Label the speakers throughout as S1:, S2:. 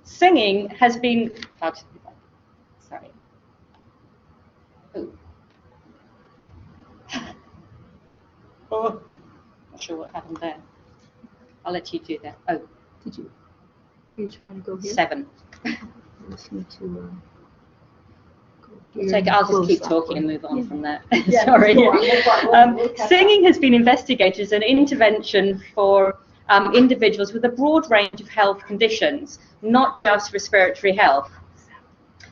S1: Singing has been, sorry. Oh, not sure what happened there. I'll let you do that. Oh,
S2: did you? You're trying to go here?
S1: 7.
S2: I just need to go
S1: I'll just keep talking and move on from there.
S2: Yeah,
S1: Sorry.
S2: we'll
S1: Singing has been investigated as an intervention for individuals with a broad range of health conditions, not just respiratory health.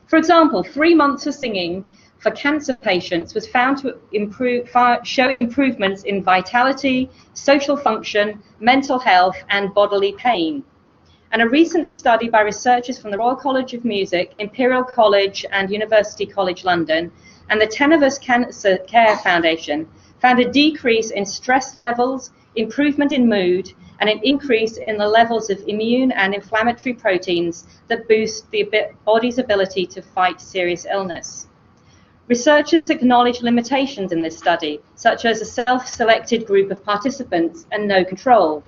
S1: For example, 3 months of singing for cancer patients was found to show improvements in vitality, social function, mental health, and bodily pain. And a recent study by researchers from the Royal College of Music, Imperial College and University College London, and the Tenebris Cancer Care Foundation found a decrease in stress levels, improvement in mood, and an increase in the levels of immune and inflammatory proteins that boost the body's ability to fight serious illness. Researchers acknowledge limitations in this study, such as a self-selected group of participants and no control.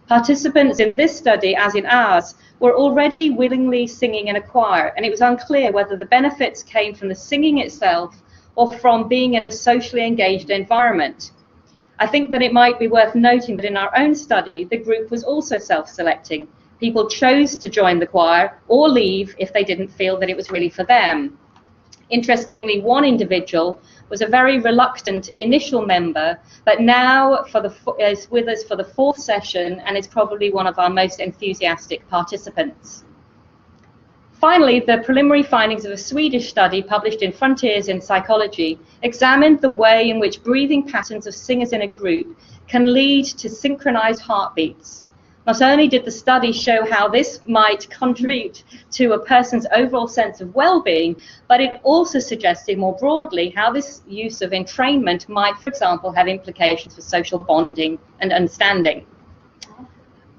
S1: Participants in this study, as in ours, were already willingly singing in a choir, and it was unclear whether the benefits came from the singing itself or from being in a socially engaged environment. I think that it might be worth noting that in our own study, the group was also self-selecting. People chose to join the choir or leave if they didn't feel that it was really for them. Interestingly, one individual was a very reluctant initial member, but now is with us for the 4th session and is probably one of our most enthusiastic participants. Finally, the preliminary findings of a Swedish study published in Frontiers in Psychology examined the way in which breathing patterns of singers in a group can lead to synchronized heartbeats. Not only did the study show how this might contribute to a person's overall sense of well-being, but it also suggested more broadly how this use of entrainment might, for example, have implications for social bonding and understanding.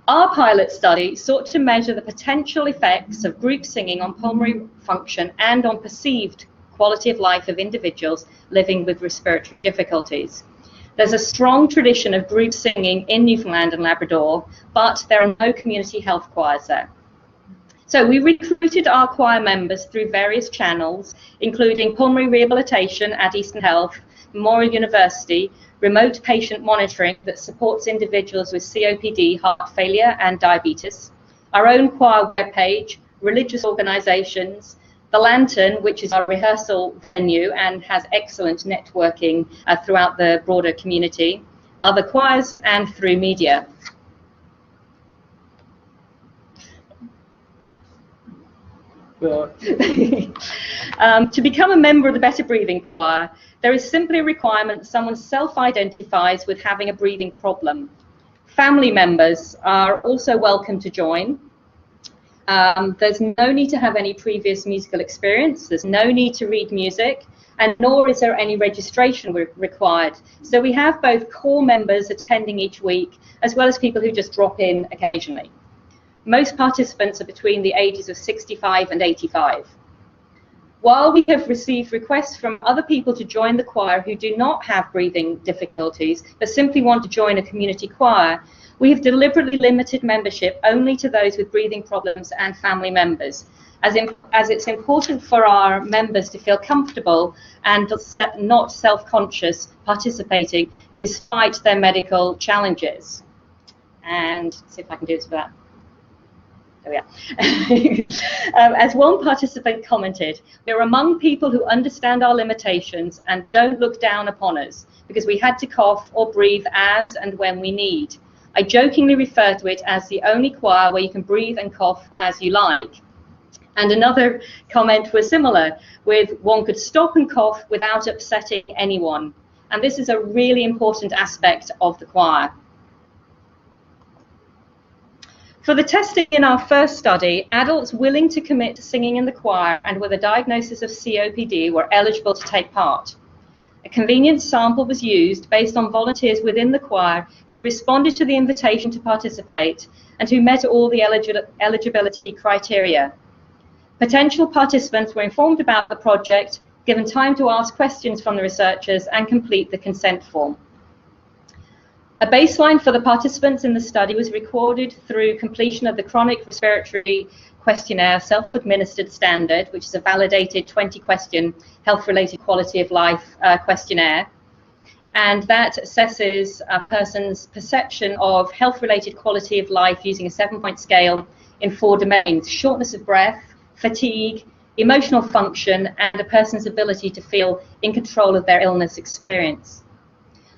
S1: Our pilot study sought to measure the potential effects of group singing on pulmonary function and on perceived quality of life of individuals living with respiratory difficulties. There's a strong tradition of group singing in Newfoundland and Labrador, but there are no community health choirs there. So we recruited our choir members through various channels, including pulmonary rehabilitation at Eastern Health, Memorial University, remote patient monitoring that supports individuals with COPD, heart failure, and diabetes, our own choir webpage, religious organizations, The Lantern, which is our rehearsal venue and has excellent networking throughout the broader community, other choirs, and through media. To become a member of the Better Breathing Choir, there is simply a requirement that someone self-identifies with having a breathing problem. Family members are also welcome to join. There's no need to have any previous musical experience, there's no need to read music, and nor is there any registration required. So we have both core members attending each week, as well as people who just drop in occasionally. Most participants are between the ages of 65 and 85. While we have received requests from other people to join the choir who do not have breathing difficulties, but simply want to join a community choir, we have deliberately limited membership only to those with breathing problems and family members, as it's important for our members to feel comfortable and not self-conscious participating despite their medical challenges. And see if I can do this with that. There we are. As one participant commented, we're among people who understand our limitations and don't look down upon us because we had to cough or breathe as and when we need. I jokingly refer to it as the only choir where you can breathe and cough as you like. And another comment was similar, with one could stop and cough without upsetting anyone. And this is a really important aspect of the choir. For the testing in our first study, adults willing to commit to singing in the choir and with a diagnosis of COPD were eligible to take part. A convenient sample was used based on volunteers within the choir who responded to the invitation to participate and who met all the eligibility criteria. Potential participants were informed about the project, given time to ask questions from the researchers, and complete the consent form. A baseline for the participants in the study was recorded through completion of the chronic respiratory Questionnaire self-administered standard, which is a validated 20-question health-related quality of life questionnaire. And that assesses a person's perception of health-related quality of life using a 7-point scale in 4 domains: shortness of breath, fatigue, emotional function, and a person's ability to feel in control of their illness experience.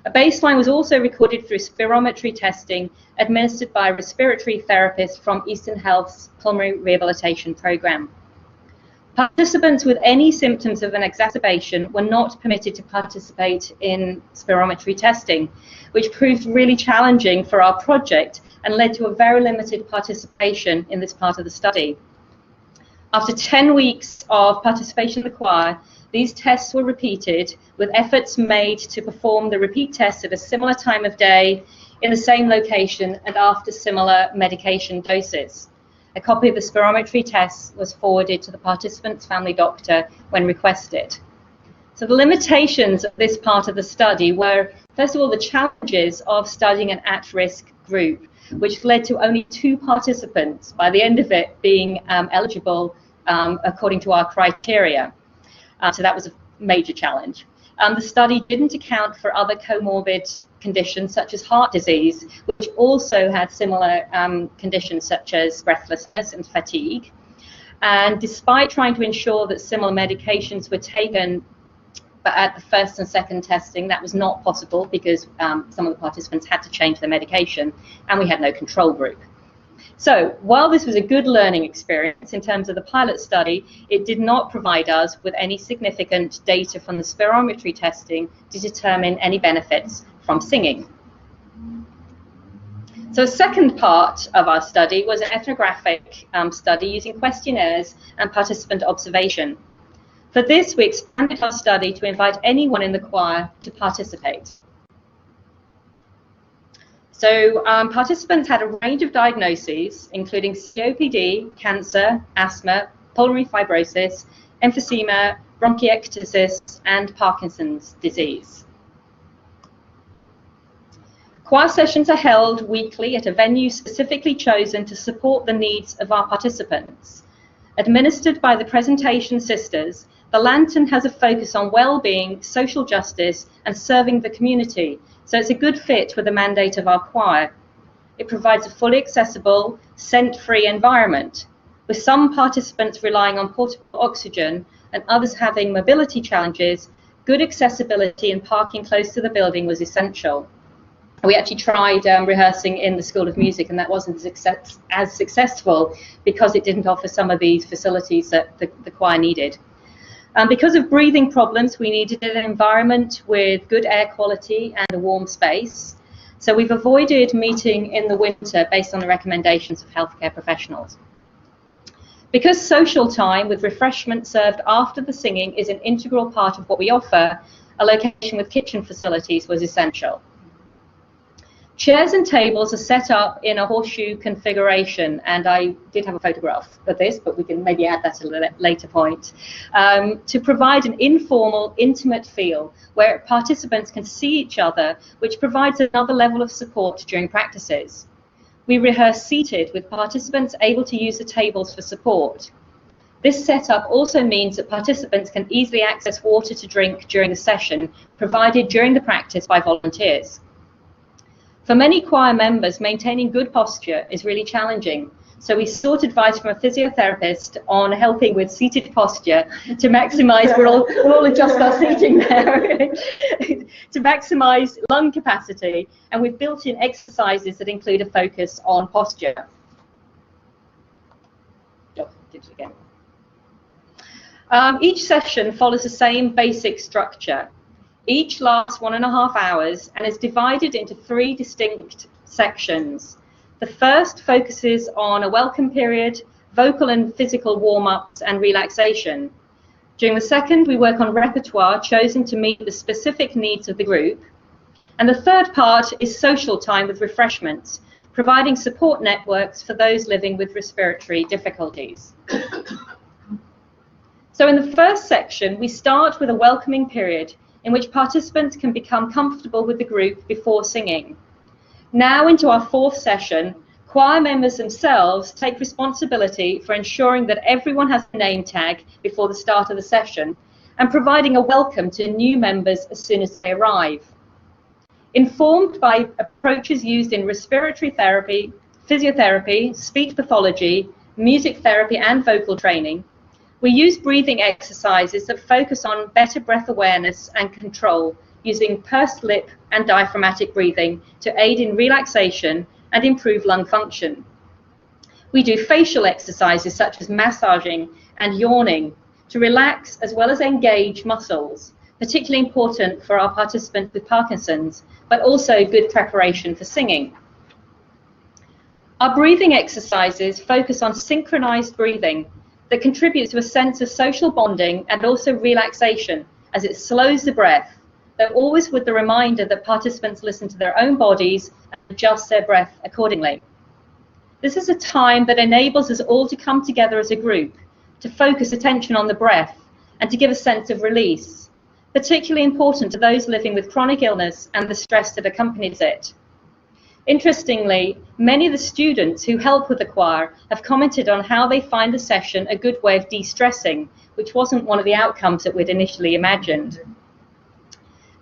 S1: A baseline was also recorded through spirometry testing administered by a respiratory therapist from Eastern Health's pulmonary rehabilitation program. Participants with any symptoms of an exacerbation were not permitted to participate in spirometry testing, which proved really challenging for our project and led to a very limited participation in this part of the study. After 10 weeks of participation in the choir, these tests were repeated, with efforts made to perform the repeat tests at a similar time of day, in the same location, and after similar medication doses. A copy of the spirometry tests was forwarded to the participant's family doctor when requested. So the limitations of this part of the study were, first of all, the challenges of studying an at-risk group, which led to only 2 participants by the end of it being eligible according to our criteria. So that was a major challenge. The study didn't account for other comorbid conditions such as heart disease, which also had similar conditions such as breathlessness and fatigue. And despite trying to ensure that similar medications were taken but at the first and second testing, that was not possible because some of the participants had to change their medication, and we had no control group. So while this was a good learning experience in terms of the pilot study, it did not provide us with any significant data from the spirometry testing to determine any benefits from singing. So a second part of our study was an ethnographic study using questionnaires and participant observation. For this, we expanded our study to invite anyone in the choir to participate. So participants had a range of diagnoses, including COPD, cancer, asthma, pulmonary fibrosis, emphysema, bronchiectasis, and Parkinson's disease. Choir sessions are held weekly at a venue specifically chosen to support the needs of our participants. Administered by the Presentation Sisters, the Lantern has a focus on well-being, social justice, and serving the community, so it's a good fit with the mandate of our choir. It provides a fully accessible, scent-free environment, with some participants relying on portable oxygen and others having mobility challenges. Good accessibility and parking close to the building was essential. We actually tried rehearsing in the School of Music, and that wasn't as successful because it didn't offer some of these facilities that the choir needed. Because of breathing problems, we needed an environment with good air quality and a warm space. So we've avoided meeting in the winter based on the recommendations of healthcare professionals. Because social time with refreshment served after the singing is an integral part of what we offer, a location with kitchen facilities was essential. Chairs and tables are set up in a horseshoe configuration, and I did have a photograph of this, but we can maybe add that at a later point, to provide an informal, intimate feel where participants can see each other, which provides another level of support during practices. We rehearse seated, with participants able to use the tables for support. This setup also means that participants can easily access water to drink during the session, provided during the practice by volunteers. For many choir members, maintaining good posture is really challenging, so we sought advice from a physiotherapist on helping with seated posture to maximize, we'll all adjust our seating there, to maximize lung capacity, and we've built in exercises that include a focus on posture. Oh, did it again. Each session follows the same basic structure. Each lasts 1.5 hours and is divided into 3 distinct sections. The first focuses on a welcome period, vocal and physical warm-ups, and relaxation. During the second, we work on repertoire chosen to meet the specific needs of the group. And the third part is social time with refreshments, providing support networks for those living with respiratory difficulties. So in the first section, we start with a welcoming period in which participants can become comfortable with the group before singing. Now into our 4th session, Choir members themselves take responsibility for ensuring that everyone has a name tag before the start of the session and providing a welcome to new members as soon as they arrive. Informed by approaches used in respiratory therapy, physiotherapy, speech pathology, music therapy, and vocal training, we use breathing exercises that focus on better breath awareness and control using pursed lip and diaphragmatic breathing to aid in relaxation and improve lung function. We do facial exercises such as massaging and yawning to relax as well as engage muscles, particularly important for our participants with Parkinson's, but also good preparation for singing. Our breathing exercises focus on synchronized breathing that contributes to a sense of social bonding and also relaxation as it slows the breath, though always with the reminder that participants listen to their own bodies and adjust their breath accordingly. This is a time that enables us all to come together as a group, to focus attention on the breath and to give a sense of release, particularly important to those living with chronic illness and the stress that accompanies it. Interestingly, many of the students who help with the choir have commented on how they find the session a good way of de-stressing, which wasn't one of the outcomes that we'd initially imagined.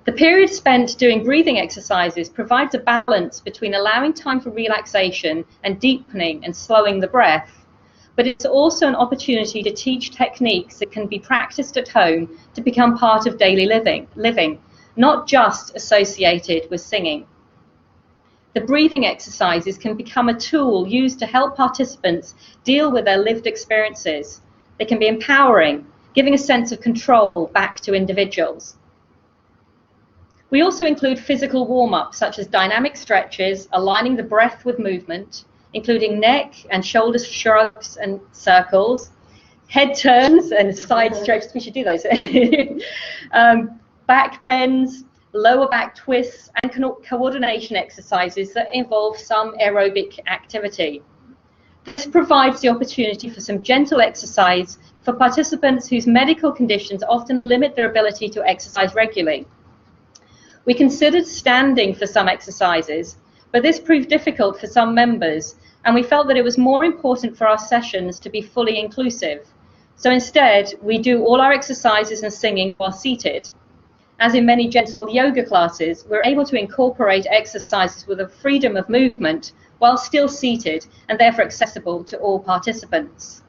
S1: The period spent doing breathing exercises provides a balance between allowing time for relaxation and deepening and slowing the breath, but it's also an opportunity to teach techniques that can be practiced at home to become part of daily living, not just associated with singing. The breathing exercises can become a tool used to help participants deal with their lived experiences. They can be empowering, giving a sense of control back to individuals. We also include physical warm-ups such as dynamic stretches, aligning the breath with movement, including neck and shoulder shrugs and circles, head turns and side stretches. We should do those. Back bends, lower back twists, and coordination exercises that involve some aerobic activity. This provides the opportunity for some gentle exercise for participants whose medical conditions often limit their ability to exercise regularly. We considered standing for some exercises, but this proved difficult for some members, and we felt that it was more important for our sessions to be fully inclusive. So instead, we do all our exercises and singing while seated. As in many gentle yoga classes, we're able to incorporate exercises with a freedom of movement while still seated and therefore accessible to all participants.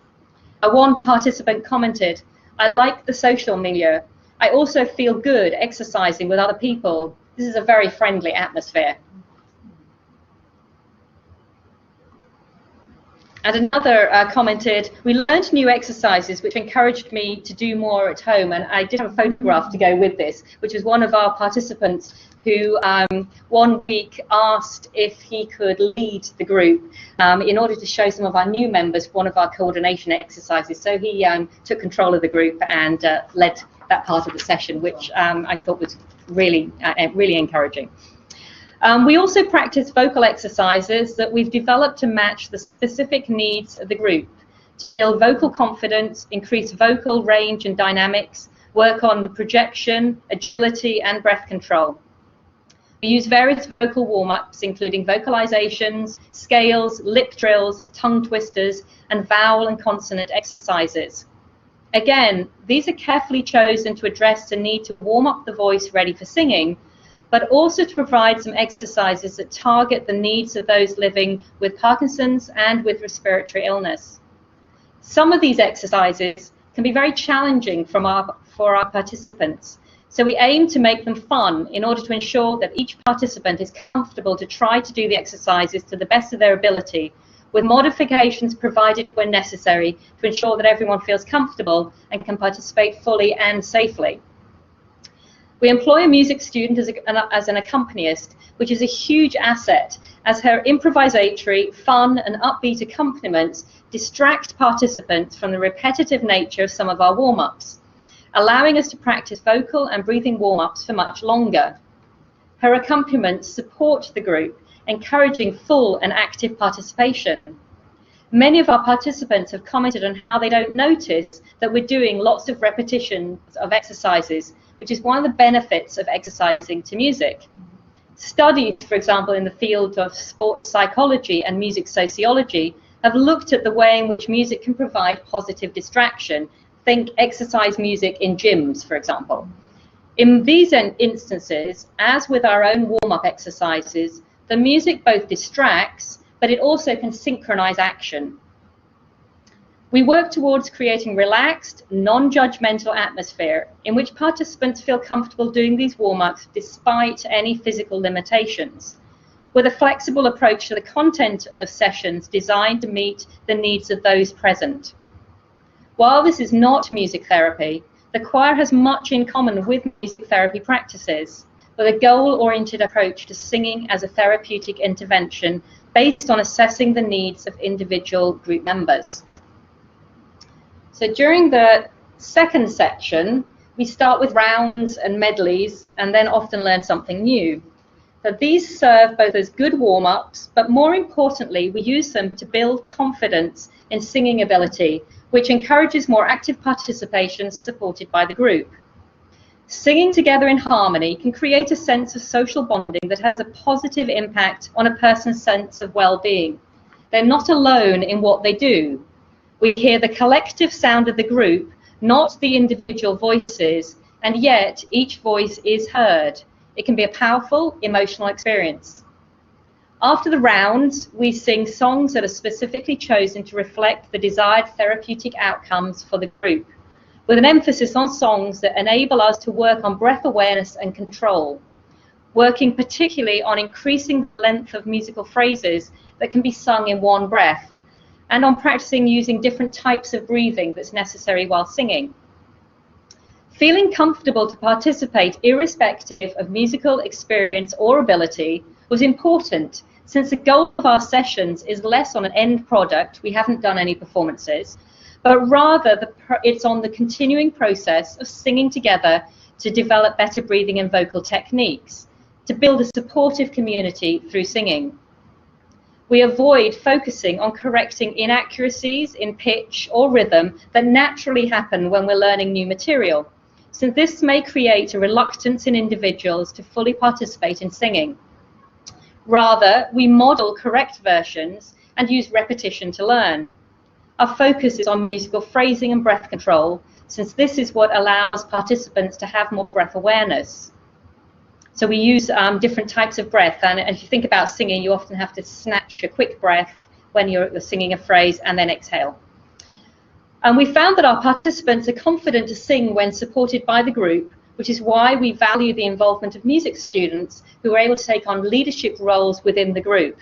S1: One participant commented, "I like the social milieu. I also feel good exercising with other people. This is a very friendly atmosphere." And another commented, "We learned new exercises which encouraged me to do more at home." And I did have a photograph to go with this, which was one of our participants who one week asked if he could lead the group in order to show some of our new members one of our coordination exercises. So he took control of the group and led that part of the session, which I thought was really encouraging. We also practice vocal exercises that we've developed to match the specific needs of the group, to build vocal confidence, increase vocal range and dynamics, work on projection, agility, and breath control. We use various vocal warm-ups, including vocalizations, scales, lip drills, tongue twisters, and vowel and consonant exercises. Again, these are carefully chosen to address the need to warm up the voice ready for singing, but also to provide some exercises that target the needs of those living with Parkinson's and with respiratory illness. Some of these exercises can be very challenging for our participants, so we aim to make them fun in order to ensure that each participant is comfortable to try to do the exercises to the best of their ability, with modifications provided when necessary to ensure that everyone feels comfortable and can participate fully and safely. We employ a music student as an accompanist, which is a huge asset, as her improvisatory, fun, and upbeat accompaniments distract participants from the repetitive nature of some of our warm-ups, allowing us to practice vocal and breathing warm-ups for much longer. Her accompaniments support the group, encouraging full and active participation. Many of our participants have commented on how they don't notice that we're doing lots of repetitions of exercises, which is one of the benefits of exercising to music. Studies, for example, in the field of sports psychology and music sociology have looked at the way in which music can provide positive distraction. Think exercise music in gyms, for example. In these instances, as with our own warm-up exercises, the music both distracts, but it also can synchronize action. We work towards creating relaxed, non-judgmental atmosphere in which participants feel comfortable doing these warm-ups despite any physical limitations, with a flexible approach to the content of sessions designed to meet the needs of those present. While this is not music therapy, the choir has much in common with music therapy practices, with a goal-oriented approach to singing as a therapeutic intervention based on assessing the needs of individual group members. So during the second section, we start with rounds and medleys and then often learn something new. So these serve both as good warm-ups, but more importantly, we use them to build confidence in singing ability, which encourages more active participation supported by the group. Singing together in harmony can create a sense of social bonding that has a positive impact on a person's sense of well-being. They're not alone in what they do. We hear the collective sound of the group, not the individual voices, and yet each voice is heard. It can be a powerful emotional experience. After the rounds, we sing songs that are specifically chosen to reflect the desired therapeutic outcomes for the group, with an emphasis on songs that enable us to work on breath awareness and control, working particularly on increasing the length of musical phrases that can be sung in one breath, and on practicing using different types of breathing that's necessary while singing. Feeling comfortable to participate irrespective of musical experience or ability was important, since the goal of our sessions is less on an end product, we haven't done any performances, but rather it's on the continuing process of singing together to develop better breathing and vocal techniques, to build a supportive community through singing. We avoid focusing on correcting inaccuracies in pitch or rhythm that naturally happen when we're learning new material, since this may create a reluctance in individuals to fully participate in singing. Rather, we model correct versions and use repetition to learn. Our focus is on musical phrasing and breath control, since this is what allows participants to have more breath awareness. So we use different types of breath, and if you think about singing, you often have to snatch a quick breath when you're singing a phrase and then exhale. And we found that our participants are confident to sing when supported by the group, which is why we value the involvement of music students who are able to take on leadership roles within the group.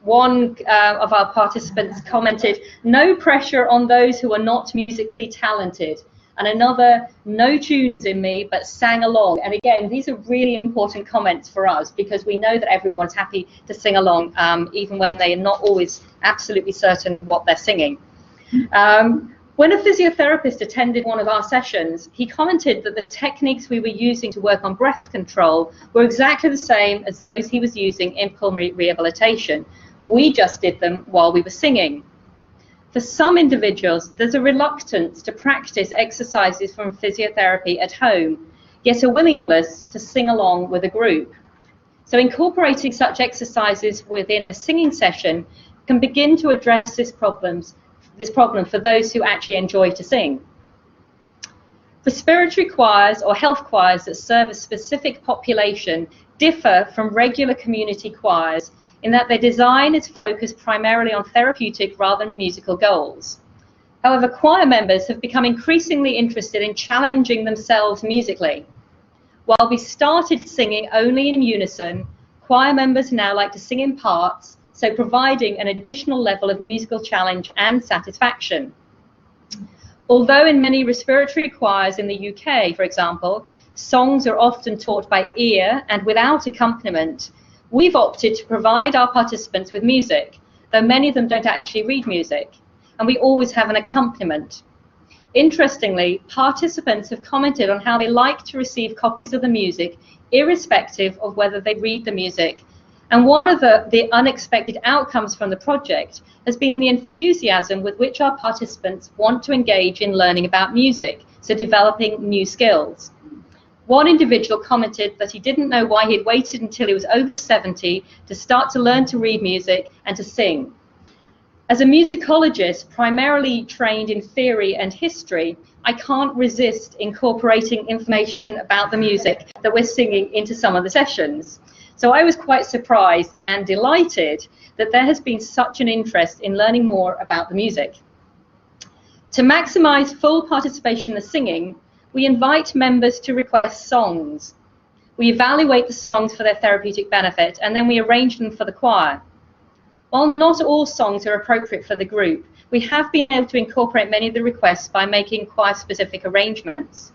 S1: One of our participants commented, "No pressure on those who are not musically talented." And another, "No tunes in me, but sang along." And again, these are really important comments for us because we know that everyone's happy to sing along, even when they are not always absolutely certain what they're singing. When a physiotherapist attended one of our sessions, he commented that the techniques we were using to work on breath control were exactly the same as those he was using in pulmonary rehabilitation. We just did them while we were singing. For some individuals, there's a reluctance to practice exercises from physiotherapy at home, yet a willingness to sing along with a group. So incorporating such exercises within a singing session can begin to address this problem for those who actually enjoy to sing. Respiratory choirs or health choirs that serve a specific population differ from regular community choirs in that their design is focused primarily on therapeutic rather than musical goals. However, choir members have become increasingly interested in challenging themselves musically. While we started singing only in unison, choir members now like to sing in parts, so providing an additional level of musical challenge and satisfaction. Although in many respiratory choirs in the UK, for example, songs are often taught by ear and without accompaniment, we've opted to provide our participants with music, though many of them don't actually read music, and we always have an accompaniment. Interestingly, participants have commented on how they like to receive copies of the music, irrespective of whether they read the music. And one of the unexpected outcomes from the project has been the enthusiasm with which our participants want to engage in learning about music, so developing new skills. One individual commented that he didn't know why he had waited until he was over 70 to start to learn to read music and to sing. As a musicologist, primarily trained in theory and history, I can't resist incorporating information about the music that we're singing into some of the sessions. So I was quite surprised and delighted that there has been such an interest in learning more about the music. To maximize full participation in the singing, we invite members to request songs. We evaluate the songs for their therapeutic benefit, and then we arrange them for the choir. While not all songs are appropriate for the group, we have been able to incorporate many of the requests by making choir-specific arrangements.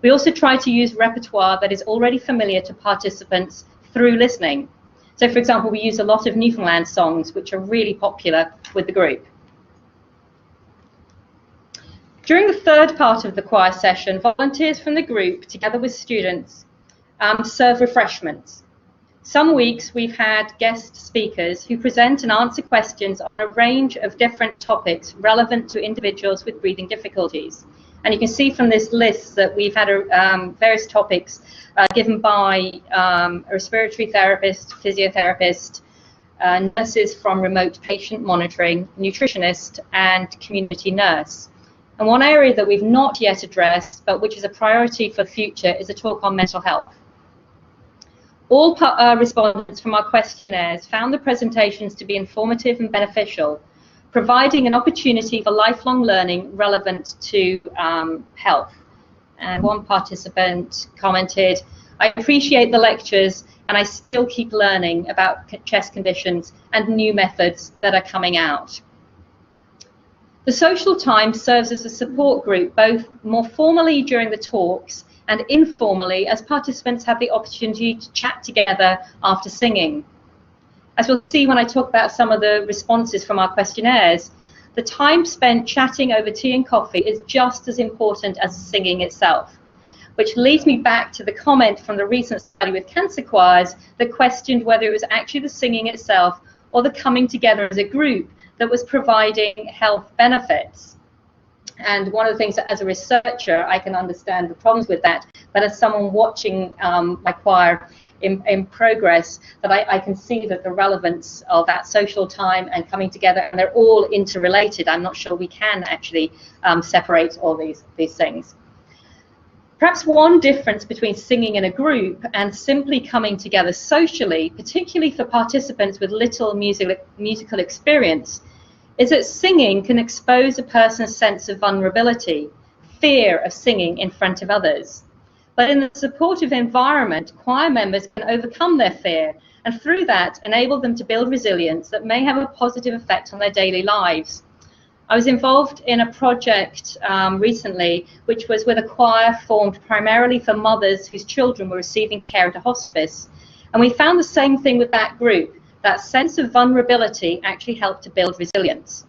S1: We also try to use repertoire that is already familiar to participants through listening. So, for example, we use a lot of Newfoundland songs, which are really popular with the group. During the third part of the choir session, volunteers from the group, together with students, serve refreshments. Some weeks we've had guest speakers who present and answer questions on a range of different topics relevant to individuals with breathing difficulties. And you can see from this list that we've had various topics given by a respiratory therapist, physiotherapist, nurses from remote patient monitoring, nutritionist, and community nurse. And one area that we've not yet addressed, but which is a priority for the future, is a talk on mental health. All respondents from our questionnaires found the presentations to be informative and beneficial, providing an opportunity for lifelong learning relevant to health. And one participant commented, "I appreciate the lectures and I still keep learning about chest conditions and new methods that are coming out." The social time serves as a support group, both more formally during the talks and informally as participants have the opportunity to chat together after singing. As we'll see when I talk about some of the responses from our questionnaires, the time spent chatting over tea and coffee is just as important as the singing itself, which leads me back to the comment from the recent study with cancer choirs that questioned whether it was actually the singing itself or the coming together as a group that was providing health benefits. And one of the things that as a researcher, I can understand the problems with that, but as someone watching my choir in progress, that I can see that the relevance of that social time and coming together, and they're all interrelated. I'm not sure we can actually separate all these things. Perhaps one difference between singing in a group and simply coming together socially, particularly for participants with little musical experience, is that singing can expose a person's sense of vulnerability, fear of singing in front of others. But in a supportive environment, choir members can overcome their fear and through that enable them to build resilience that may have a positive effect on their daily lives. I was involved in a project recently which was with a choir formed primarily for mothers whose children were receiving care at a hospice. And we found the same thing with that group. That sense of vulnerability actually helped to build resilience.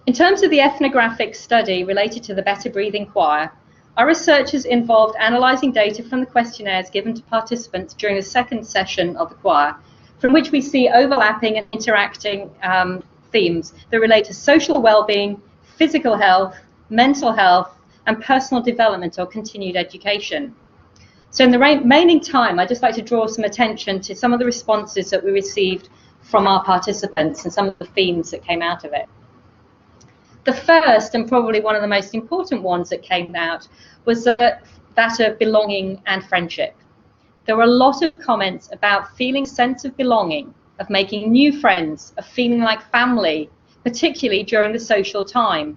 S1: In terms of the ethnographic study related to the Better Breathing Choir, our researchers involved analysing data from the questionnaires given to participants during the second session of the choir, from which we see overlapping and interacting themes that relate to social well-being, physical health, mental health, and personal development or continued education. So in the remaining time, I'd just like to draw some attention to some of the responses that we received from our participants and some of the themes that came out of it. The first, and probably one of the most important ones that came out, was that of belonging and friendship. There were a lot of comments about feeling a sense of belonging, of making new friends, of feeling like family, particularly during the social time.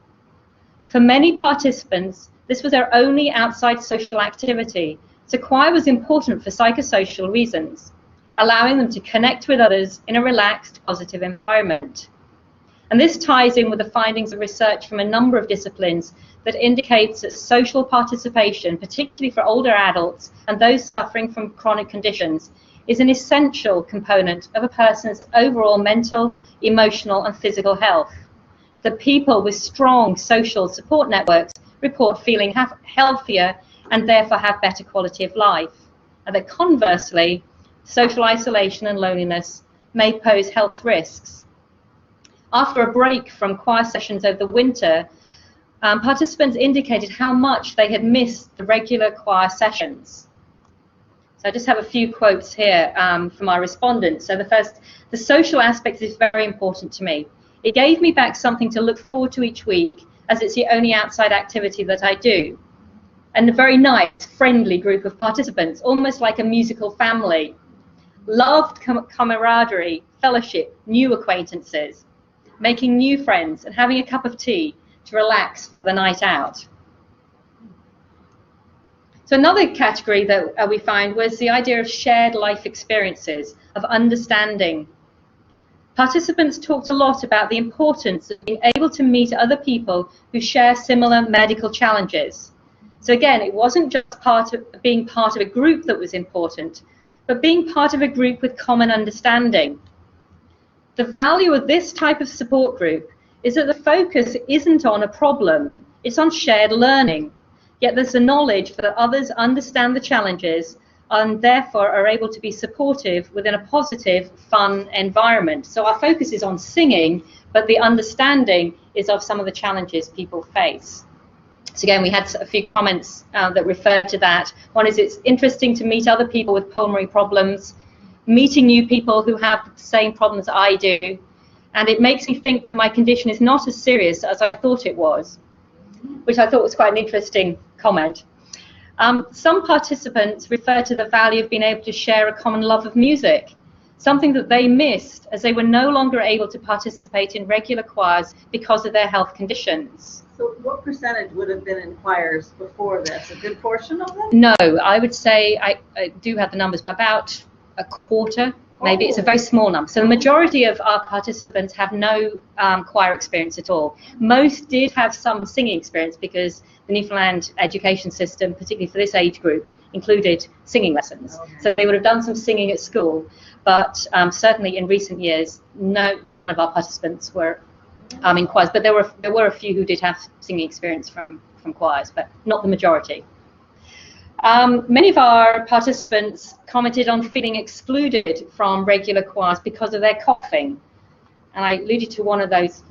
S1: For many participants, this was their only outside social activity, so choir was important for psychosocial reasons, allowing them to connect with others in a relaxed, positive environment. And this ties in with the findings of research from a number of disciplines that indicates that social participation, particularly for older adults and those suffering from chronic conditions, is an essential component of a person's overall mental, emotional, and physical health. That people with strong social support networks report feeling healthier and therefore have better quality of life. And that conversely, social isolation and loneliness may pose health risks. After a break from choir sessions over the winter, participants indicated how much they had missed the regular choir sessions. So I just have a few quotes here from our respondents. So the first, the social aspect is very important to me. It gave me back something to look forward to each week, as it's the only outside activity that I do. And a very nice, friendly group of participants, almost like a musical family. Loved camaraderie, fellowship, new acquaintances, making new friends and having a cup of tea to relax for the night out. So another category that we find was the idea of shared life experiences, of understanding. Participants talked a lot about the importance of being able to meet other people who share similar medical challenges. So again, it wasn't just being part of a group that was important, but being part of a group with common understanding. The value of this type of support group is that the focus isn't on a problem, it's on shared learning. Yet there's the knowledge that others understand the challenges and therefore are able to be supportive within a positive, fun environment. So our focus is on singing, but the understanding is of some of the challenges people face. So again, we had a few comments that referred to that. One is it's interesting to meet other people with pulmonary problems, meeting new people who have the same problems I do, and it makes me think my condition is not as serious as I thought it was, which I thought was quite an interesting comment. Some participants refer to the value of being able to share a common love of music, something that they missed as they were no longer able to participate in regular choirs because of their health conditions.
S3: So what percentage would have been in choirs before this? A good portion of them?
S1: No, I would say, I do have the numbers, but about a quarter, maybe. It's a very small number. So the majority of our participants have no choir experience at all. Most did have some singing experience because the Newfoundland education system, particularly for this age group, included singing lessons. Okay. So they would have done some singing at school, but certainly in recent years, none of our participants were in choirs. But there were a few who did have singing experience from choirs, but not the majority. Many of our participants commented on feeling excluded from regular choirs because of their coughing. And I alluded to one of those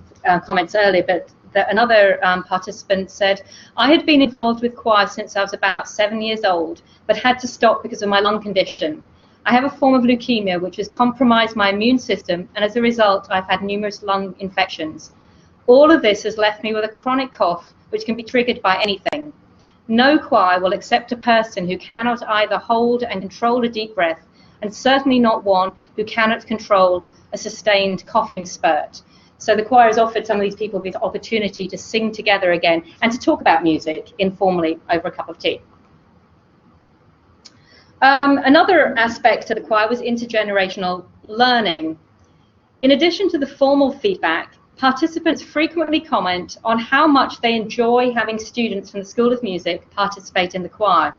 S1: comments earlier, but another participant said, I had been involved with choir since I was about 7 years old, but had to stop because of my lung condition. I have a form of leukemia which has compromised my immune system, and as a result, I've had numerous lung infections. All of this has left me with a chronic cough, which can be triggered by anything. No choir will accept a person who cannot either hold and control a deep breath, and certainly not one who cannot control a sustained coughing spurt. So the choir has offered some of these people the opportunity to sing together again and to talk about music informally over a cup of tea. Another aspect of the choir was intergenerational learning. In addition to the formal feedback, participants frequently comment on how much they enjoy having students from the School of Music participate in the choir.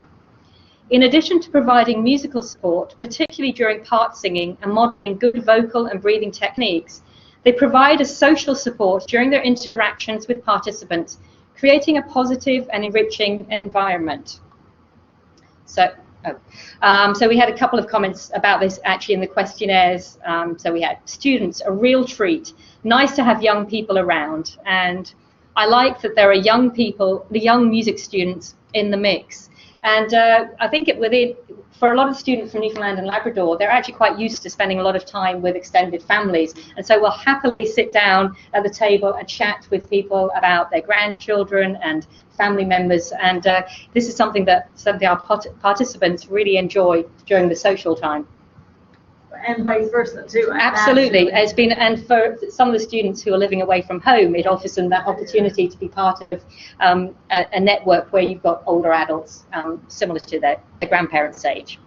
S1: In addition to providing musical support, particularly during part singing and modeling good vocal and breathing techniques, they provide a social support during their interactions with participants, creating a positive and enriching environment. So we had a couple of comments about this actually in the questionnaires. So we had students, a real treat, nice to have young people around, and I like that there are young people, the young music students in the mix. And I think for a lot of students from Newfoundland and Labrador, they're actually quite used to spending a lot of time with extended families, and so we'll happily sit down at the table and chat with people about their grandchildren and family members, and this is something that our participants really enjoy during the social time.
S3: And vice versa too.
S1: Absolutely, it's been, and for some of the students who are living away from home, it offers them that opportunity to be part of a network where you've got older adults similar to their grandparents' age.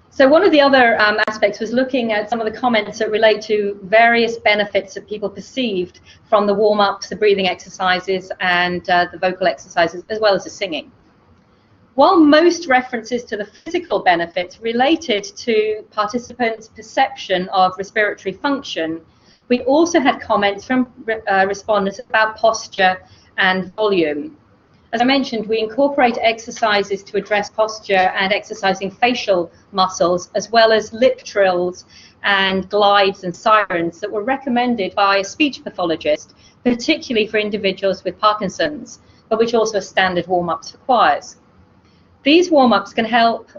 S1: So one of the other aspects was looking at some of the comments that relate to various benefits that people perceived from the warm-ups, the breathing exercises, and the vocal exercises, as well as the singing. While most references to the physical benefits related to participants' perception of respiratory function, we also had comments from respondents about posture and volume. As I mentioned, we incorporate exercises to address posture and exercising facial muscles, as well as lip trills and glides and sirens that were recommended by a speech pathologist, particularly for individuals with Parkinson's, but which also are standard warm-ups for choirs. These warm-ups can help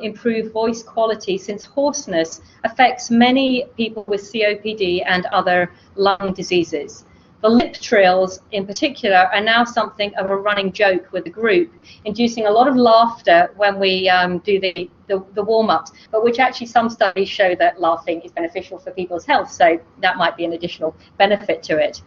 S1: improve voice quality, since hoarseness affects many people with COPD and other lung diseases. The lip trills in particular are now something of a running joke with the group, inducing a lot of laughter when we do the warm-ups, but which actually some studies show that laughing is beneficial for people's health, so that might be an additional benefit to it.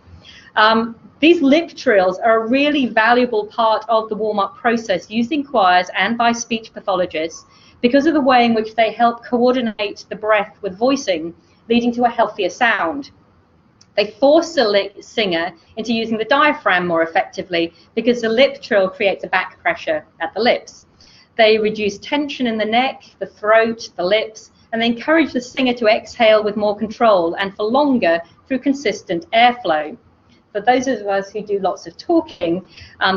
S1: These lip trills are a really valuable part of the warm-up process used in choirs and by speech pathologists because of the way in which they help coordinate the breath with voicing, leading to a healthier sound. They force the singer into using the diaphragm more effectively because the lip trill creates a back pressure at the lips. They reduce tension in the neck, the throat, the lips, and they encourage the singer to exhale with more control and for longer through consistent airflow. For those of us who do lots of talking,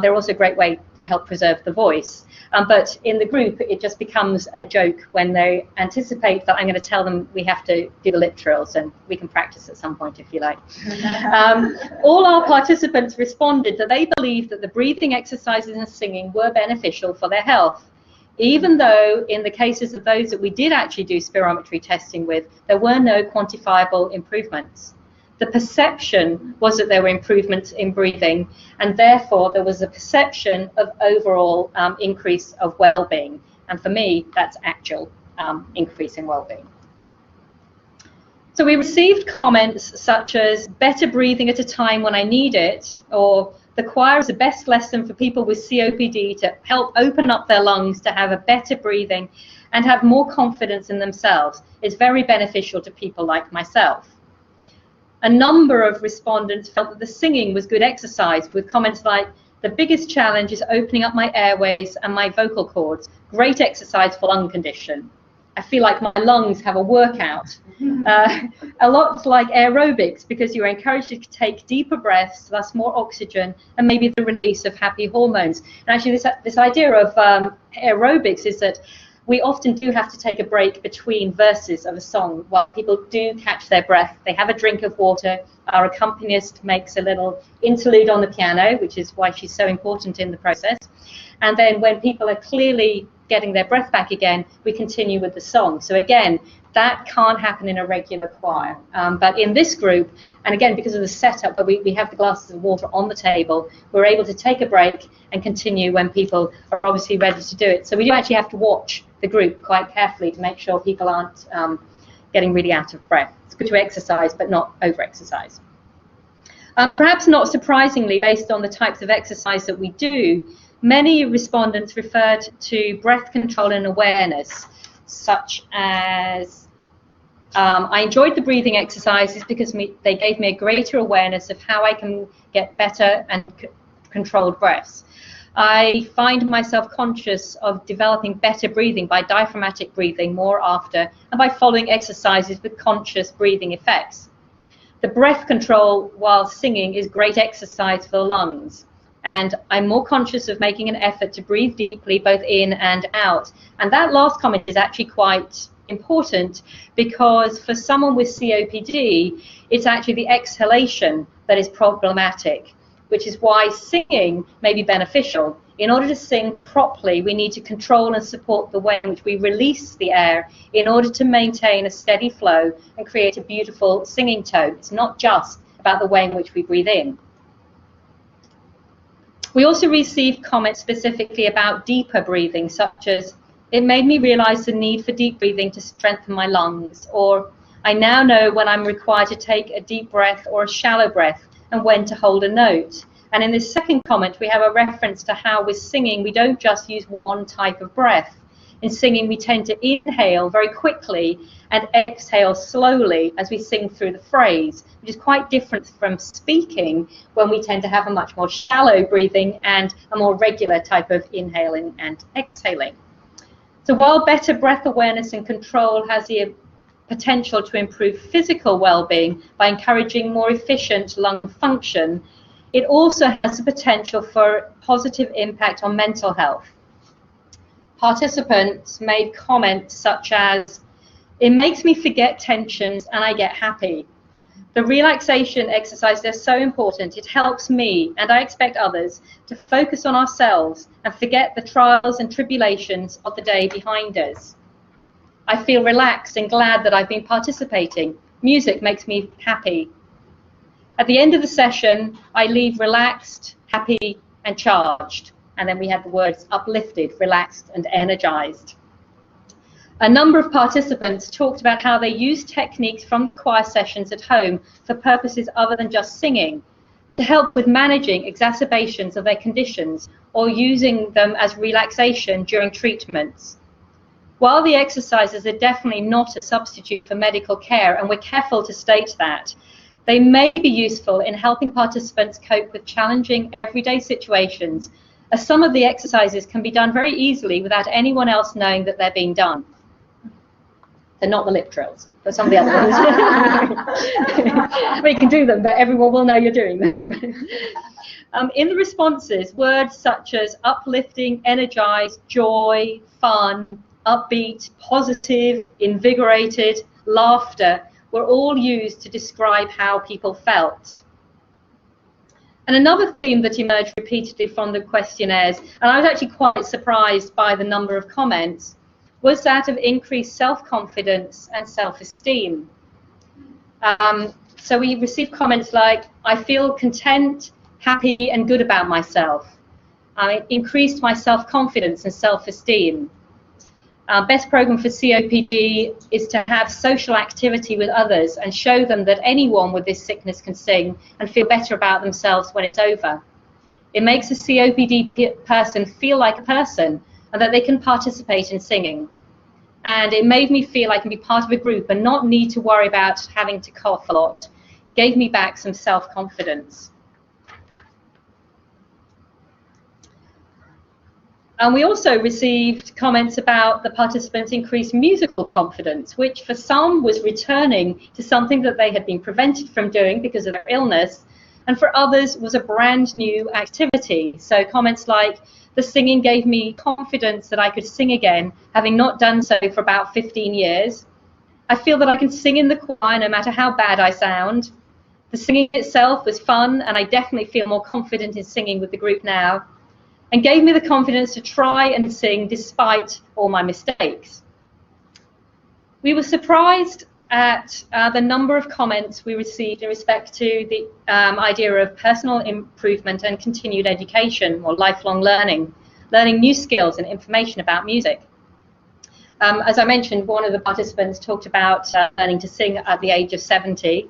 S1: they're also a great way to help preserve the voice. But in the group, it just becomes a joke when they anticipate that I'm going to tell them we have to do the lip trills, and we can practice at some point if you like. All our participants responded that they believed that the breathing exercises and singing were beneficial for their health, even though in the cases of those that we did actually do spirometry testing with, there were no quantifiable improvements. The perception was that there were improvements in breathing, and therefore there was a perception of overall increase of well-being. And for me, that's actual increase in well-being. So we received comments such as better breathing at a time when I need it, or the choir is the best lesson for people with COPD to help open up their lungs to have a better breathing and have more confidence in themselves. It's very beneficial to people like myself. A number of respondents felt that the singing was good exercise, with comments like, the biggest challenge is opening up my airways and my vocal cords. Great exercise for lung condition. I feel like my lungs have a workout. A lot like aerobics, because you're encouraged to take deeper breaths, thus more oxygen, and maybe the release of happy hormones. And actually this idea of aerobics is that we often do have to take a break between verses of a song while people do catch their breath. They have a drink of water. Our accompanist makes a little interlude on the piano, which is why she's so important in the process. And then when people are clearly getting their breath back again, we continue with the song. So again, that can't happen in a regular choir. But in this group, and again, because of the setup, but we have the glasses of water on the table, we're able to take a break and continue when people are obviously ready to do it. So we do actually have to watch the group quite carefully to make sure people aren't getting really out of breath. It's good to exercise, but not over-exercise. Perhaps not surprisingly, based on the types of exercise that we do, many respondents referred to breath control and awareness, such as I enjoyed the breathing exercises because they gave me a greater awareness of how I can get better and controlled breaths. I find myself conscious of developing better breathing by diaphragmatic breathing more after and by following exercises with conscious breathing effects. The breath control while singing is great exercise for the lungs, and I'm more conscious of making an effort to breathe deeply both in and out. And that last comment is actually quite important, because for someone with COPD, it's actually the exhalation that is problematic, which is why singing may be beneficial. In order to sing properly, we need to control and support the way in which we release the air in order to maintain a steady flow and create a beautiful singing tone. It's not just about the way in which we breathe in. We also received comments specifically about deeper breathing, such as, it made me realize the need for deep breathing to strengthen my lungs, or I now know when I'm required to take a deep breath or a shallow breath and when to hold a note. And in this second comment, we have a reference to how with singing, we don't just use one type of breath. In singing, we tend to inhale very quickly and exhale slowly as we sing through the phrase, which is quite different from speaking, when we tend to have a much more shallow breathing and a more regular type of inhaling and exhaling. So while better breath awareness and control has the potential to improve physical well-being by encouraging more efficient lung function, it also has the potential for positive impact on mental health. Participants made comments such as, "It makes me forget tensions and I get happy. The relaxation exercises are so important. It helps me, and I expect others, to focus on ourselves and forget the trials and tribulations of the day behind us. I feel relaxed and glad that I've been participating. Music makes me happy. At the end of the session, I leave relaxed, happy, and charged." And then we had the words uplifted, relaxed, and energized. A number of participants talked about how they use techniques from choir sessions at home for purposes other than just singing, to help with managing exacerbations of their conditions or using them as relaxation during treatments. While the exercises are definitely not a substitute for medical care, and we're careful to state that, they may be useful in helping participants cope with challenging everyday situations, as some of the exercises can be done very easily without anyone else knowing that they're being done. They're not the lip trills, but some of the other ones. Well, you can do them, but everyone will know you're doing them. In the responses, words such as uplifting, energized, joy, fun, upbeat, positive, invigorated, laughter were all used to describe how people felt. And another theme that emerged repeatedly from the questionnaires, and I was actually quite surprised by the number of comments, was that of increased self-confidence and self-esteem. So we received comments like, "I feel content, happy, and good about myself. It increased my self-confidence and self-esteem. Best program for COPD is to have social activity with others and show them that anyone with this sickness can sing and feel better about themselves when it's over. It makes a COPD person feel like a person and that they can participate in singing. And it made me feel I can be part of a group and not need to worry about having to cough a lot. Gave me back some self-confidence." And we also received comments about the participants' increased musical confidence, which for some was returning to something that they had been prevented from doing because of their illness, and for others was a brand new activity. So comments like, "The singing gave me confidence that I could sing again, having not done so for about 15 years. I feel that I can sing in the choir no matter how bad I sound. The singing itself was fun, and I definitely feel more confident in singing with the group now, and gave me the confidence to try and sing despite all my mistakes." We were surprised at the number of comments we received in respect to the idea of personal improvement and continued education, or lifelong learning, learning new skills and information about music. As I mentioned, one of the participants talked about learning to sing at the age of 70.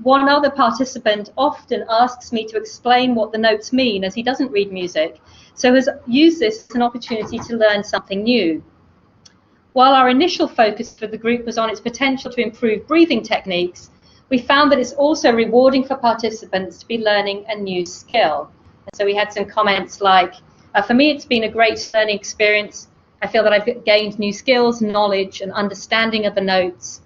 S1: One other participant often asks me to explain what the notes mean, as he doesn't read music, so has used this as an opportunity to learn something new. While our initial focus for the group was on its potential to improve breathing techniques, we found that it's also rewarding for participants to be learning a new skill. And so we had some comments like, "For me, it's been a great learning experience. I feel that I've gained new skills, knowledge, and understanding of the notes.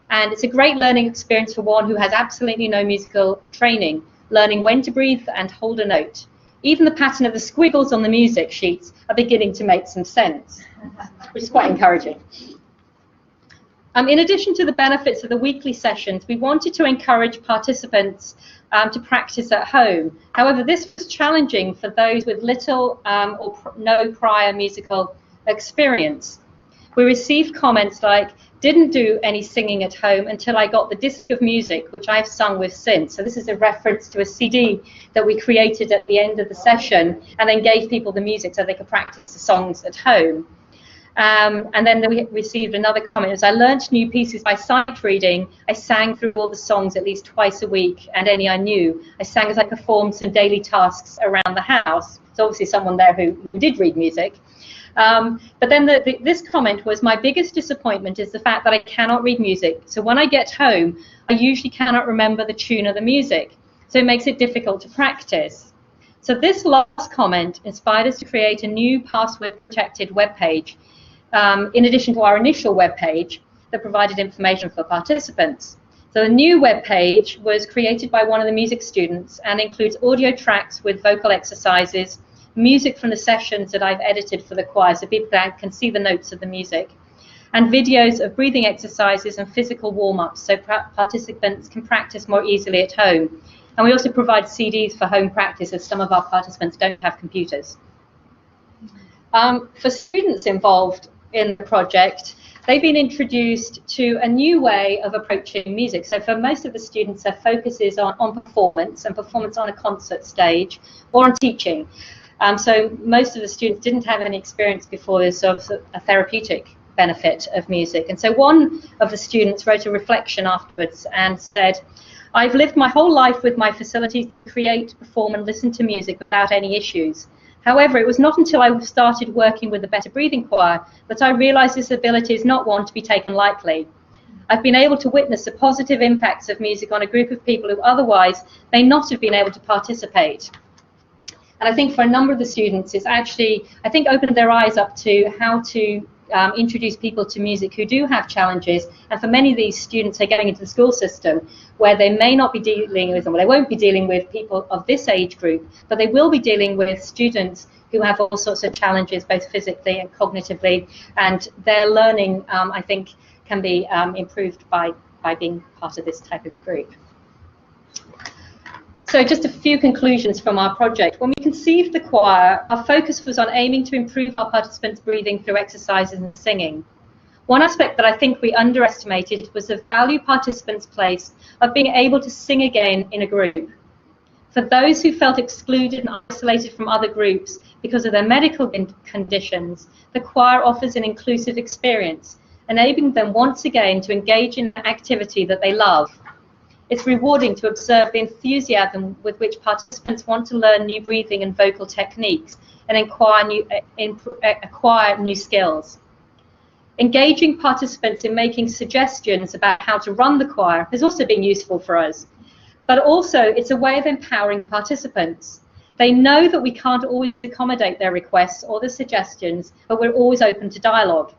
S1: And it's a great learning experience for one who has absolutely no musical training, learning when to breathe and hold a note. Even the pattern of the squiggles on the music sheets are beginning to make some sense," which is quite encouraging. In addition to the benefits of the weekly sessions, we wanted to encourage participants to practice at home. However, this was challenging for those with little or no prior musical experience. We received comments like, "Didn't do any singing at home until I got the disc of music, which I've sung with since." So this is a reference to a CD that we created at the end of the session and then gave people the music so they could practice the songs at home. And then we received another comment, as "I learnt new pieces by sight reading. I sang through all the songs at least twice a week, and any I knew. I sang as I performed some daily tasks around the house." So obviously someone there who did read music. But then this comment was, "My biggest disappointment is the fact that I cannot read music. So when I get home, I usually cannot remember the tune of the music. So it makes it difficult to practice." So this last comment inspired us to create a new password-protected webpage, in addition to our initial webpage that provided information for participants. So the new web page was created by one of the music students and includes audio tracks with vocal exercises, music from the sessions that I've edited for the choir so people can see the notes of the music, and videos of breathing exercises and physical warm-ups so participants can practice more easily at home. And we also provide CDs for home practice as some of our participants don't have computers. For students involved in the project, they've been introduced to a new way of approaching music. So for most of the students, their focus is on performance and performance on a concert stage or on teaching. So most of the students didn't have any experience before this of a therapeutic benefit of music. And so one of the students wrote a reflection afterwards and said, "I've lived my whole life with my facility to create, perform and listen to music without any issues. However, it was not until I started working with the Better Breathing Choir that I realized this ability is not one to be taken lightly. I've been able to witness the positive impacts of music on a group of people who otherwise may not have been able to participate." And I think for a number of the students, it's actually, I think, opened their eyes up to how to introduce people to music who do have challenges. And for many of these students are getting into the school system where they may not be dealing with, or they won't be dealing with people of this age group, but they will be dealing with students who have all sorts of challenges, both physically and cognitively, and their learning, I think, can be improved by being part of this type of group. So just a few conclusions from our project. When we conceived the choir, our focus was on aiming to improve our participants' breathing through exercises and singing. One aspect that I think we underestimated was the value participants placed of being able to sing again in a group. For those who felt excluded and isolated from other groups because of their medical conditions, the choir offers an inclusive experience, enabling them once again to engage in an activity that they love. It's rewarding to observe the enthusiasm with which participants want to learn new breathing and vocal techniques and acquire new skills. Engaging participants in making suggestions about how to run the choir has also been useful for us, but also it's a way of empowering participants. They know that we can't always accommodate their requests or the suggestions, but we're always open to dialogue.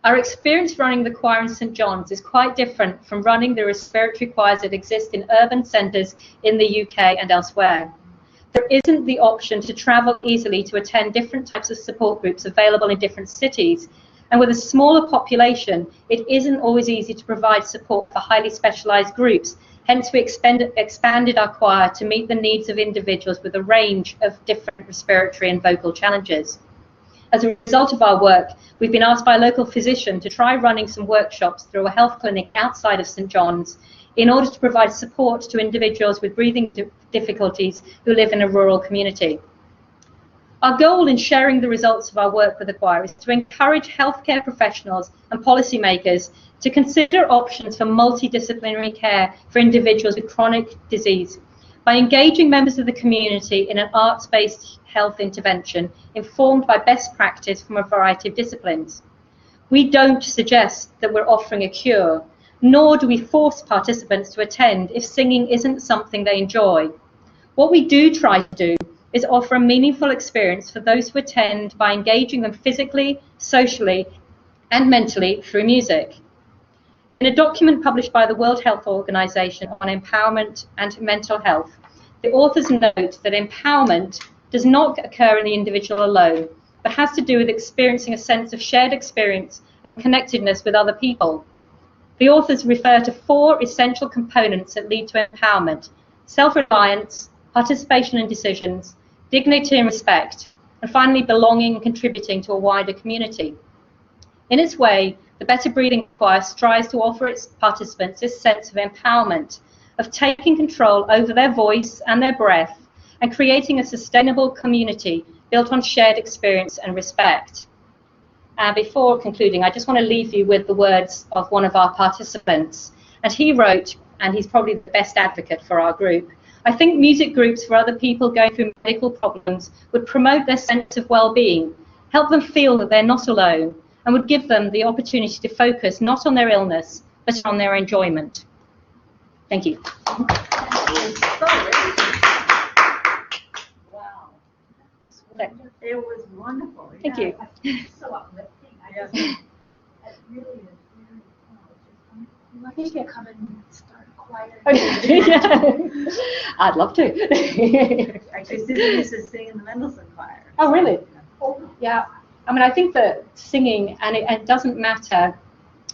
S1: Our experience running the choir in St John's is quite different from running the respiratory choirs that exist in urban centres in the UK and elsewhere. There isn't the option to travel easily to attend different types of support groups available in different cities, and with a smaller population, it isn't always easy to provide support for highly specialised groups. Hence, we expanded our choir to meet the needs of individuals with a range of different respiratory and vocal challenges. As a result of our work, we've been asked by a local physician to try running some workshops through a health clinic outside of St John's in order to provide support to individuals with breathing difficulties who live in a rural community. Our goal in sharing the results of our work with the choir is to encourage healthcare professionals and policymakers to consider options for multidisciplinary care for individuals with chronic disease by engaging members of the community in an arts-based health intervention informed by best practice from a variety of disciplines. We don't suggest that we're offering a cure, nor do we force participants to attend if singing isn't something they enjoy. What we do try to do is offer a meaningful experience for those who attend by engaging them physically, socially, and mentally through music. In a document published by the World Health Organization on empowerment and mental health, the authors note that empowerment does not occur in the individual alone, but has to do with experiencing a sense of shared experience and connectedness with other people. The authors refer to 4 essential components that lead to empowerment: self-reliance, participation in decisions, dignity and respect, and finally belonging and contributing to a wider community. In its way, the Better Breathing Choir strives to offer its participants this sense of empowerment, of taking control over their voice and their breath, and creating a sustainable community built on shared experience and respect. Before concluding, I just want to leave you with the words of one of our participants. And he wrote, and he's probably the best advocate for our group, "I think music groups for other people going through medical problems would promote their sense of well-being, help them feel that they're not alone, and would give them the opportunity to focus not on their illness, but on their enjoyment." Thank you.
S3: Wow.
S1: Okay.
S3: It was wonderful.
S1: Thank you.
S2: So uplifting.
S3: Yes.
S2: It really is very
S4: maybe I come and start a choir.
S1: Yeah. I'd love to.
S3: Actually, Susan used to sing in the Mendelssohn choir.
S1: Oh, really? Yeah. I mean, I think that singing, and it doesn't matter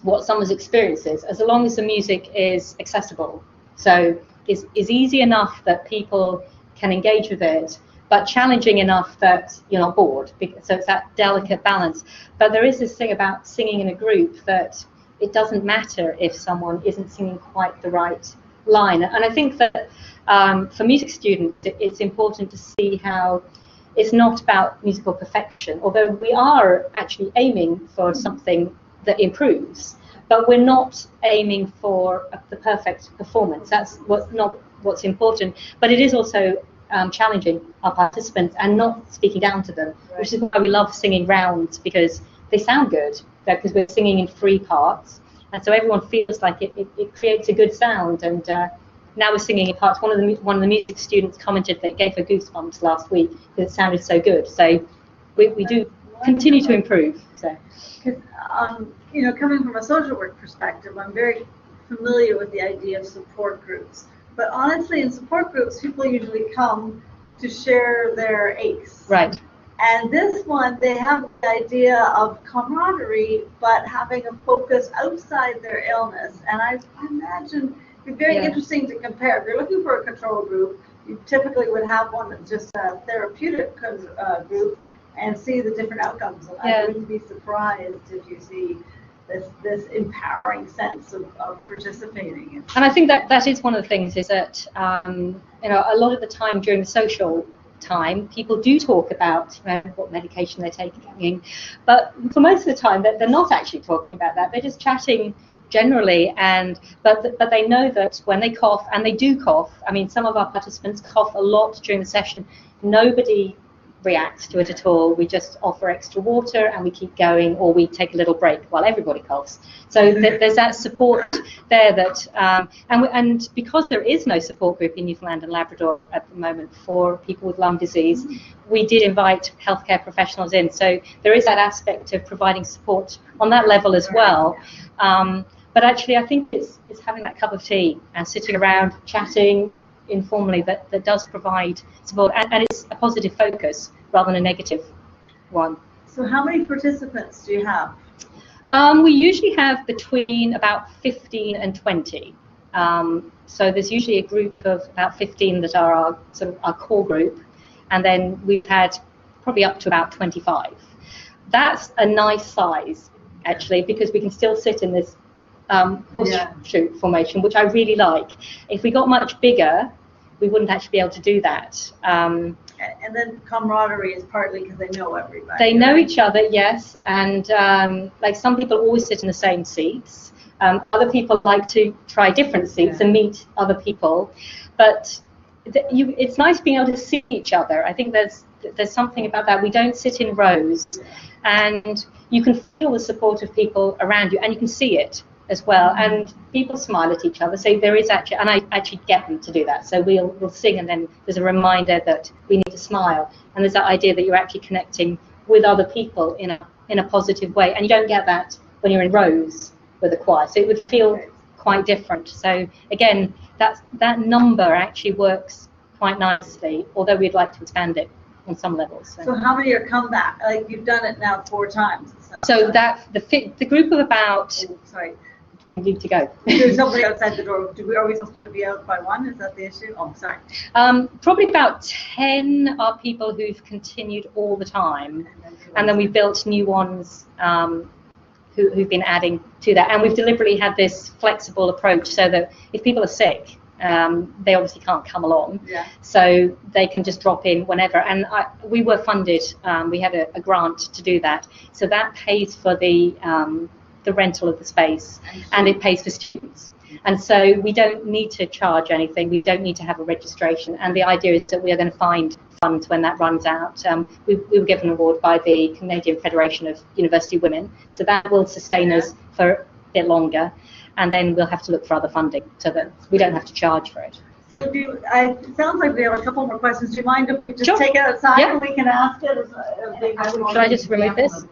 S1: what someone's experience is, as long as the music is accessible. So is easy enough that people can engage with it, but challenging enough that you're not bored. So it's that delicate balance. But there is this thing about singing in a group that it doesn't matter if someone isn't singing quite the right line. And I think that for music students, it's important to see how it's not about musical perfection, although we are actually aiming for something that improves, but we're not aiming for the perfect performance. That's not what's important. But it is also challenging our participants and not speaking down to them, which is why we love singing rounds, because they sound good, because we're singing in 3 parts, and so everyone feels like it creates a good sound. And now we're singing in parts. One of the music students commented that it gave her goosebumps last week because it sounded so good. So we do continue to improve. So.
S3: Because, you know, coming from a social work perspective, I'm very familiar with the idea of support groups. But honestly, in support groups, people usually come to share their aches.
S1: Right.
S3: And this one, they have the idea of camaraderie, but having a focus outside their illness. And I imagine it'd be very interesting to compare. If you're looking for a control group, you typically would have one that's just a therapeutic group and see the different outcomes. And I wouldn't be surprised if you see this empowering sense of participating.
S1: And I think that is one of the things, is that you know, a lot of the time during the social time, people do talk about, you know, what medication they're taking, but for most of the time they're not actually talking about that. They're just chatting generally, but they know that when they cough, and they do cough, I mean, some of our participants cough a lot during the session, nobody reacts to it at all. We just offer extra water and we keep going, or we take a little break while everybody coughs. So there's that support there that, and because there is no support group in Newfoundland and Labrador at the moment for people with lung disease, we did invite healthcare professionals in. So there is that aspect of providing support on that level as well. But actually, I think it's having that cup of tea and sitting around chatting informally that does provide support, and it's a positive focus rather than a negative one.
S3: So how many participants do you have?
S1: We usually have between about 15 and 20. So there's usually a group of about 15 that are our sort of our core group, and then we've had probably up to about 25. That's a nice size, actually, because we can still sit in this shoot formation, which I really like. If we got much bigger, we wouldn't actually be able to do that.
S3: And then camaraderie is partly because they know everybody.
S1: They know each other, yes, and like some people always sit in the same seats. Other people like to try different seats and meet other people, but it's nice being able to see each other. I think there's something about that. We don't sit in rows, and you can feel the support of people around you, and you can see it as well, and people smile at each other. So there is actually, and I actually get them to do that. So we'll sing, and then there's a reminder that we need to smile, and there's that idea that you're actually connecting with other people in a positive way, and you don't get that when you're in rows with a choir. So it would feel quite different. So again, that number actually works quite nicely, although we'd like to expand it on some levels.
S3: So how many are come back? Like, you've done it now 4 times.
S1: So that the group of about.
S3: Oh, sorry.
S1: Need to go.
S3: There's somebody outside the door. Are we supposed to be out by 1? Is that the issue? Oh, sorry.
S1: Probably about 10 are people who've continued all the time, and then we've built new ones who've been adding to that. And we've deliberately had this flexible approach so that if people are sick, they obviously can't come along, so they can just drop in whenever. And we were funded. We had a grant to do that, so that pays for the rental of the space, and it pays for students. And so we don't need to charge anything. We don't need to have a registration. And the idea is that we are going to find funds when that runs out. We were given an award by the Canadian Federation of University Women, so that will sustain us for a bit longer. And then we'll have to look for other funding so that we don't have to charge for it.
S3: It sounds like we have a couple more questions. Do you mind if we just take it outside and we can ask it?
S1: Should I just remove this?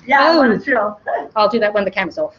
S3: Yeah, I want a trill.
S1: I'll do that when the camera's off.